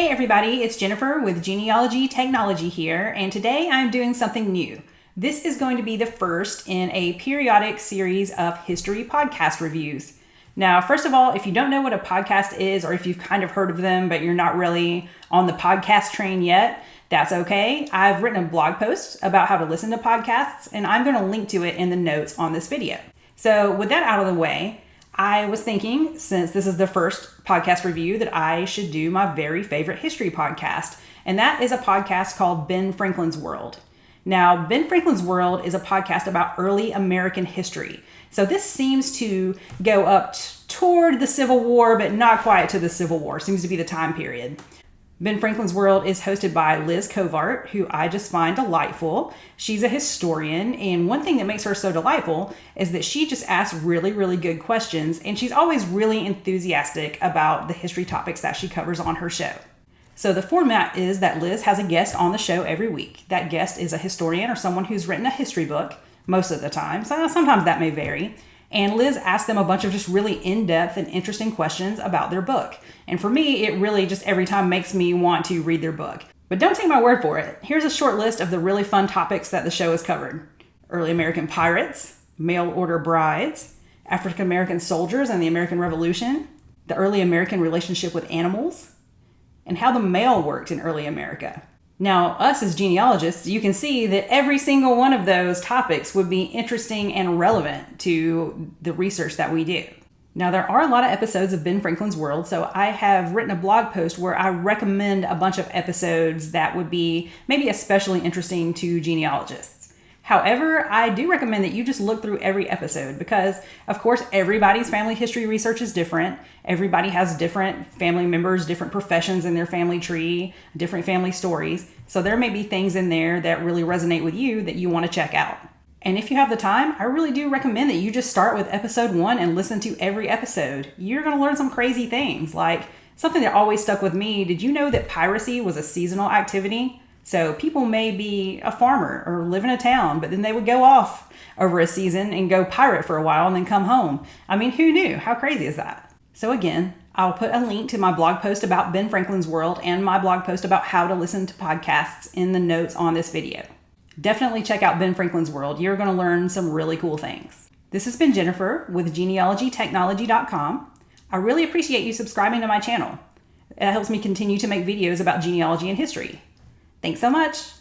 Hey everybody, it's Jennifer with Genealogy Technology here, and today I'm doing something new. This is going to be the first in a periodic series of history podcast reviews. Now, first of all, if you don't know what a podcast is, or if you've kind of heard of them, but you're not really on the podcast train yet, that's okay. I've written a blog post about how to listen to podcasts, and I'm going to link to it in the notes on this video. So with that out of the way, I was thinking, since this is the first podcast review, that I should do my very favorite history podcast. And that is a podcast called Ben Franklin's World. Now, Ben Franklin's World is a podcast about early American history. So this seems to go up toward the Civil War, but not quite to the Civil War. Seems to be the time period. Ben Franklin's World is hosted by Liz Covart, who I just find delightful. She's a historian, and one thing that makes her so delightful is that she just asks really, really good questions, and she's always really enthusiastic about the history topics that she covers on her show. So the format is that Liz has a guest on the show every week. That guest is a historian or someone who's written a history book most of the time. So sometimes that may vary. And Liz asks them a bunch of just really in-depth and interesting questions about their book. And for me, it really just every time makes me want to read their book. But don't take my word for it. Here's a short list of the really fun topics that the show has covered. Early American pirates, mail order brides, African American soldiers and the American Revolution, the early American relationship with animals, and how the mail worked in early America. Now, us as genealogists, you can see that every single one of those topics would be interesting and relevant to the research that we do. Now, there are a lot of episodes of Ben Franklin's World, so I have written a blog post where I recommend a bunch of episodes that would be maybe especially interesting to genealogists. However, I do recommend that you just look through every episode because, of course, everybody's family history research is different. Everybody has different family members, different professions in their family tree, different family stories. So there may be things in there that really resonate with you that you want to check out. And if you have the time, I really do recommend that you just start with episode 1 and listen to every episode. You're going to learn some crazy things, like something that always stuck with me. Did you know that piracy was a seasonal activity? So people may be a farmer or live in a town, but then they would go off over a season and go pirate for a while and then come home. I mean, who knew? How crazy is that? So again, I'll put a link to my blog post about Ben Franklin's World and my blog post about how to listen to podcasts in the notes on this video. Definitely check out Ben Franklin's World. You're going to learn some really cool things. This has been Jennifer with genealogytechnology.com. I really appreciate you subscribing to my channel. It helps me continue to make videos about genealogy and history. Thanks so much.